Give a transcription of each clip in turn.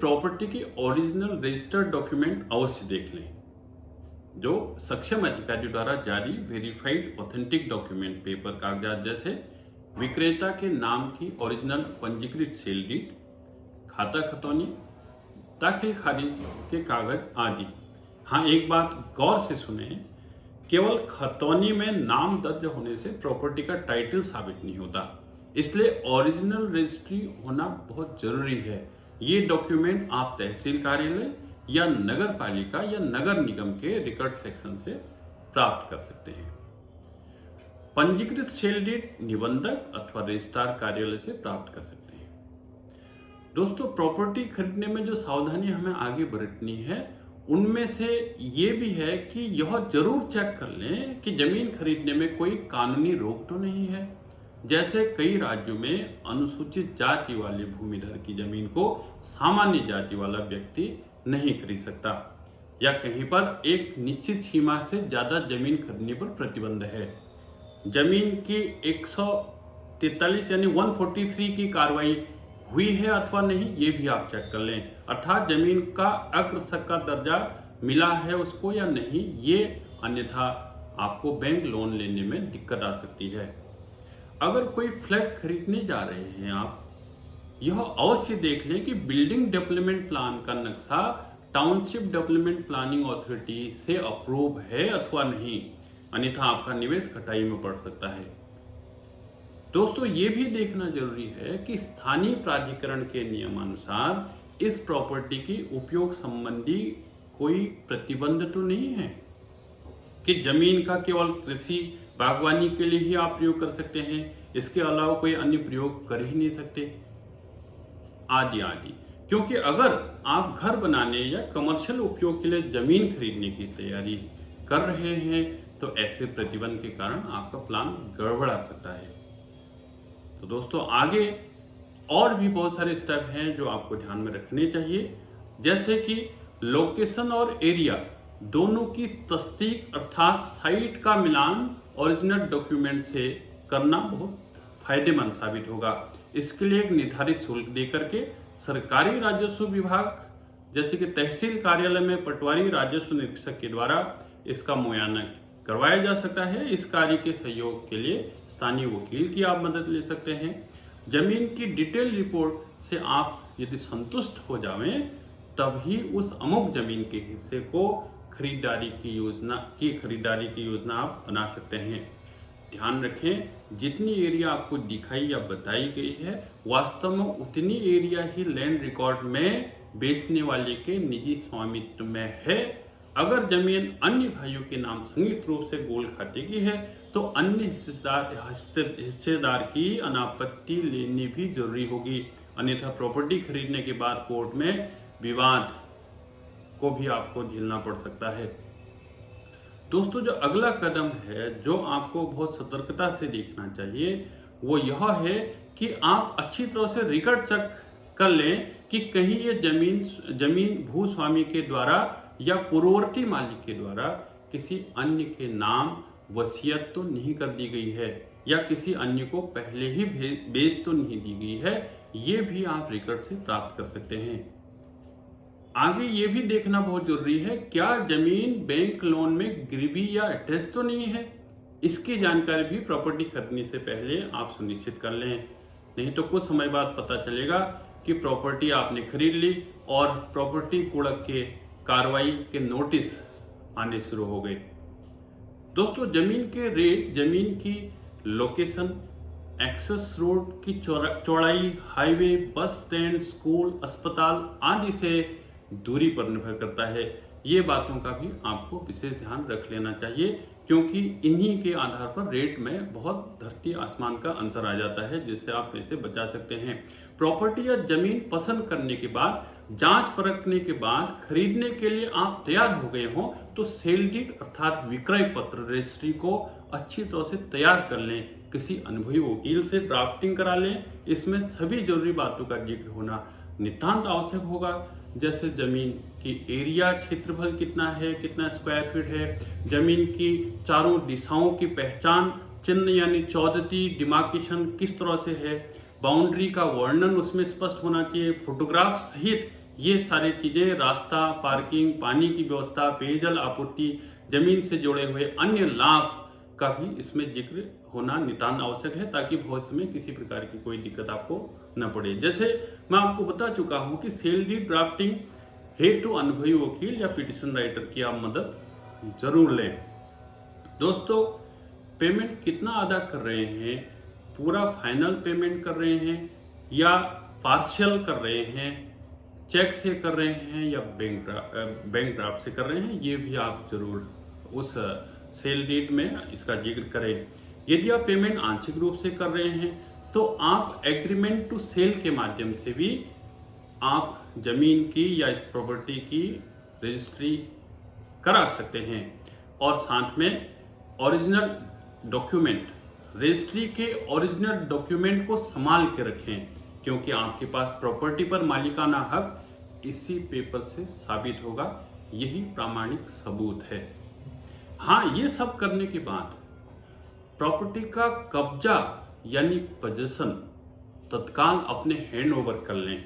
Property की original registered document अवश्य देख लें, जो सक्षम अधिकारी द्वारा जारी वेरीफाइड ऑथेंटिक डॉक्यूमेंट पेपर कागजात जैसे विक्रेता के नाम की ओरिजिनल पंजीकृत सेल डीड, खाता खतौनी, दाखिल खारिज के कागज आदि। हाँ, एक बात गौर से सुने, केवल खतौनी में नाम दर्ज होने से प्रॉपर्टी का टाइटल साबित नहीं होता, इसलिए ओरिजिनल रजिस्ट्री होना बहुत जरूरी है। ये डॉक्यूमेंट आप तहसील कार्यालय या नगर पालिका या नगर निगम के रिकॉर्ड सेक्शन से प्राप्त कर सकते हैं। पंजीकृत सेल डीड निबंधक अथवा रजिस्ट्रार कार्यालय से प्राप्त कर सकते हैं। दोस्तों, प्रॉपर्टी खरीदने में जो सावधानी हमें आगे बरतनी है, उनमें से ये भी है कि यह जरूर चेक कर लें कि जमीन खरीदने में कोई कानूनी रोक तो नहीं है। जैसे कई राज्यों में अनुसूचित जाति वाले भूमिधर की जमीन को सामान्य जाति वाला व्यक्ति नहीं खरीद सकता, या कहीं पर एक निश्चित सीमा से ज्यादा जमीन खरीदने पर प्रतिबंध है। जमीन की 143 यानी 143 की कार्रवाई हुई है अथवा नहीं, ये भी आप चेक कर लें। अर्थात जमीन का अग्रसक का दर्जा मिला है उसको या नहीं, ये अन्यथा आपको बैंक लोन लेने में दिक्कत आ सकती है। अगर कोई फ्लैट खरीदने जा रहे हैं आप, यह अवश्य देख लें कि बिल्डिंग डेवलपमेंट प्लान का नक्शा टाउनशिप डेवलपमेंट प्लानिंग अथॉरिटी से अप्रूव है अथवा नहीं, अन्यथा आपका निवेश खटाई में पड़ सकता है। दोस्तों, ये भी देखना जरूरी है कि स्थानीय प्राधिकरण के नियमानुसार इस प्रॉपर्टी की उपयोग संबंधी कोई प्रतिबंध तो नहीं है कि जमीन का केवल कृषि बागवानी के लिए ही आप प्रयोग कर सकते हैं, इसके अलावा कोई अन्य प्रयोग कर ही नहीं सकते, आदि आदि। क्योंकि अगर आप घर बनाने या कमर्शियल उपयोग के लिए जमीन खरीदने की तैयारी कर रहे हैं, तो ऐसे प्रतिबंध के कारण आपका प्लान गड़बड़ा सकता है। तो दोस्तों, आगे और भी बहुत सारे स्टेप हैं जो आपको ध्यान में रखने चाहिए, जैसे कि लोकेशन और एरिया दोनों की तस्दीक अर्थात साइट का मिलान ओरिजिनल डॉक्यूमेंट से करना बहुत फायदेमंद साबित होगा। इसके लिए एक निर्धारित शुल्क देकर के सरकारी राजस्व विभाग जैसे कि तहसील कार्यालय में पटवारी राजस्व निरीक्षक के द्वारा इसका मुआयना करवाया जा सकता है। इस कार्य के सहयोग के लिए स्थानीय वकील की आप मदद ले सकते हैं। जमीन की डिटेल रिपोर्ट से आप यदि संतुष्ट हो जावें, तभी उस अमुक जमीन के हिस्से को खरीदारी की योजना आप बना सकते हैं। ध्यान रखें, जितनी एरिया आपको दिखाई या बताई गई है, वास्तव में उतनी एरिया ही लैंड रिकॉर्ड में बेचने वाले के निजी स्वामित्व में है। अगर जमीन अन्य भाइयों के नाम संयुक्त रूप से गोल खाते की है, तो अन्य हिस्सेदार की अनापत्ति लेनी भी जरूरी होगी, अन्यथा प्रॉपर्टी खरीदने के बाद कोर्ट में विवाद को भी आपको झेलना पड़ सकता है। दोस्तों, जो अगला कदम है जो आपको बहुत सतर्कता से देखना चाहिए, वो यह है कि आप अच्छी तरह से रिकॉर्ड चेक कर लें कि कहीं ये जमीन भूस्वामी के द्वारा या पूर्ववर्ती मालिक के द्वारा किसी अन्य के नाम वसीयत तो नहीं कर दी गई है, या किसी अन्य को पहले ही बेच तो नहीं दी गई है। ये भी आप रिकॉर्ड से प्राप्त कर सकते हैं। आगे ये भी देखना बहुत जरूरी है, क्या जमीन बैंक लोन में गिरवी या अटैच तो नहीं है। इसकी जानकारी भी प्रॉपर्टी खरीदने से पहले आप सुनिश्चित कर लें, नहीं तो कुछ समय बाद पता चलेगा कि प्रॉपर्टी आपने खरीद ली और प्रॉपर्टी कुड़क के कार्रवाई के नोटिस आने शुरू हो गए। दोस्तों, जमीन के रेट, जमीन की लोकेशन, एक्सेस रोड की चौड़ाई, हाईवे, बस स्टैंड, स्कूल, अस्पताल आदि से दूरी पर निर्भर करता है। ये बातों का भी आपको विशेष ध्यान रख लेना चाहिए, क्योंकि इन्हीं के आधार पर रेट में बहुत धरती आसमान का अंतर आ जाता है, जिससे आप पैसे बचा सकते हैं। प्रॉपर्टी या जमीन पसंद करने के बाद, जांच परखने के बाद खरीदने के लिए आप तैयार हो गए हों, तो सेल डीड अर्थात विक्रय पत्र रजिस्ट्री को अच्छी तरह से तैयार कर लें, किसी अनुभवी वकील से ड्राफ्टिंग करा लें। इसमें सभी जरूरी बातों का जिक्र होना नितांत आवश्यक होगा, जैसे जमीन की एरिया क्षेत्रफल कितना है, कितना स्क्वायर फीट है, जमीन की चारों दिशाओं की पहचान चिन्ह यानी चौदती डिमार्केशन किस तरह से है, बाउंड्री का वर्णन उसमें स्पष्ट होना चाहिए, फोटोग्राफ सहित ये सारी चीज़ें रास्ता, पार्किंग, पानी की व्यवस्था, पेयजल आपूर्ति, जमीन से जुड़े हुए अन्य लाभ का भी इसमें जिक्र होना नितांत आवश्यक है, ताकि भविष्य में किसी प्रकार की कोई दिक्कत आपको न पड़े। जैसे मैं आपको बता चुका हूं कि सेल डीड ड्राफ्टिंग हेतु अनुभवी वकील या पिटिशन राइटर की आप मदद जरूर लें। दोस्तों, पेमेंट कितना अदा कर रहे हैं, पूरा फाइनल पेमेंट कर रहे हैं या पार्शियल कर रहे हैं, चेक से कर रहे हैं या बैंक ड्राफ्ट से कर रहे हैं, ये भी आप जरूर उस सेल डीड में इसका जिक्र करें। यदि आप पेमेंट आंशिक रूप से कर रहे हैं तो आप एग्रीमेंट टू सेल के माध्यम से भी आप जमीन की या इस प्रॉपर्टी की रजिस्ट्री करा सकते हैं। और साथ में ओरिजिनल डॉक्यूमेंट, रजिस्ट्री के ओरिजिनल डॉक्यूमेंट को संभाल के रखें, क्योंकि आपके पास प्रॉपर्टी पर मालिकाना हक इसी पेपर से साबित होगा। यही प्रामाणिक सबूत है। हाँ, ये सब करने के बाद प्रॉपर्टी का कब्जा यानी पोजीशन तत्काल अपने हैंड ओवर कर लें,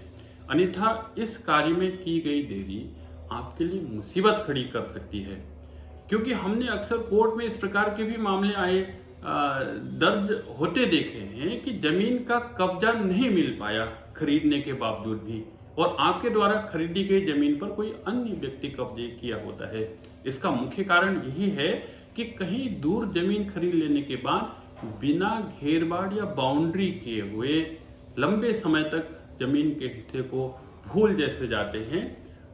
अन्यथा इस कार्य में की गई देरी आपके लिए मुसीबत खड़ी कर सकती है। क्योंकि हमने अक्सर कोर्ट में इस प्रकार के भी मामले आए दर्ज होते देखे हैं कि जमीन का कब्जा नहीं मिल पाया खरीदने के बावजूद भी, और आपके द्वारा खरीदी गई जमीन पर कोई अन्य व्यक्ति कब्जे किया होता है। इसका मुख्य कारण यही है कि कहीं दूर जमीन खरीद लेने के बाद बिना घेरबाड़ या बाउंड्री किए हुए लंबे समय तक जमीन के हिस्से को भूल जैसे जाते हैं।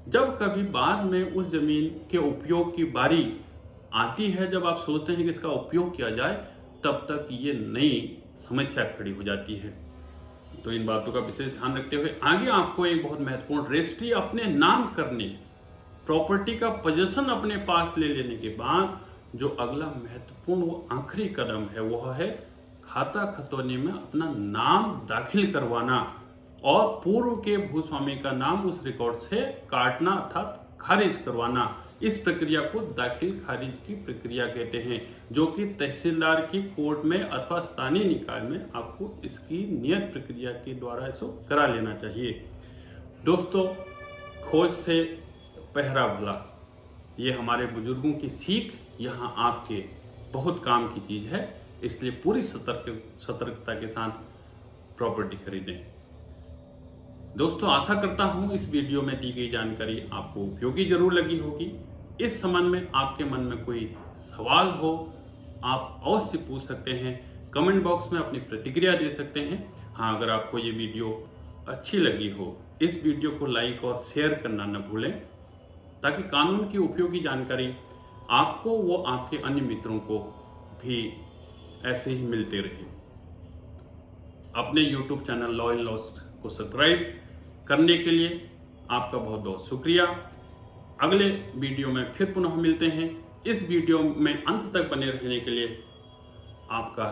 जब कभी बाद में उस जमीन के उपयोग की बारी आती है, जब आप सोचते हैं कि इसका उपयोग किया जाए, तब तक ये नई समस्या खड़ी हो जाती है। तो इन बातों का विशेष ध्यान रखते हुए आगे आपको एक बहुत महत्वपूर्ण रजिस्ट्री अपने नाम करने, प्रॉपर्टी का पोजीशन अपने पास ले लेने के बाद जो अगला महत्वपूर्ण वो आखिरी कदम है, वह है खाता खतौनी में अपना नाम दाखिल करवाना और पूर्व के भूस्वामी का नाम उस रिकॉर्ड से काटना अर्थात खारिज करवाना। इस प्रक्रिया को दाखिल खारिज की प्रक्रिया कहते हैं, जो कि तहसीलदार की कोर्ट में अथवा स्थानीय निकाय में आपको इसकी नियत प्रक्रिया के द्वारा इसको करा लेना चाहिए। दोस्तों, खोज से पहरा भला, ये हमारे बुजुर्गों की सीख यहाँ आपके बहुत काम की चीज़ है। इसलिए पूरी सतर्कता के साथ प्रॉपर्टी खरीदें। दोस्तों, आशा करता हूँ इस वीडियो में दी गई जानकारी आपको उपयोगी जरूर लगी होगी। इस संबंध में आपके मन में कोई सवाल हो, आप अवश्य पूछ सकते हैं, कमेंट बॉक्स में अपनी प्रतिक्रिया दे सकते हैं। हाँ, अगर आपको ये वीडियो अच्छी लगी हो, इस वीडियो को लाइक और शेयर करना न भूलें, ताकि कानून की उपयोगी जानकारी आपको वो आपके अन्य मित्रों को भी ऐसे ही मिलते रहे। अपने YouTube channel law and lost को सब्सक्राइब करने के लिए आपका बहुत बहुत शुक्रिया। अगले वीडियो में फिर पुनः मिलते हैं। इस वीडियो में अंत तक बने रहने के लिए आपका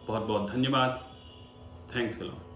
बहुत बहुत धन्यवाद। Thanks a lot.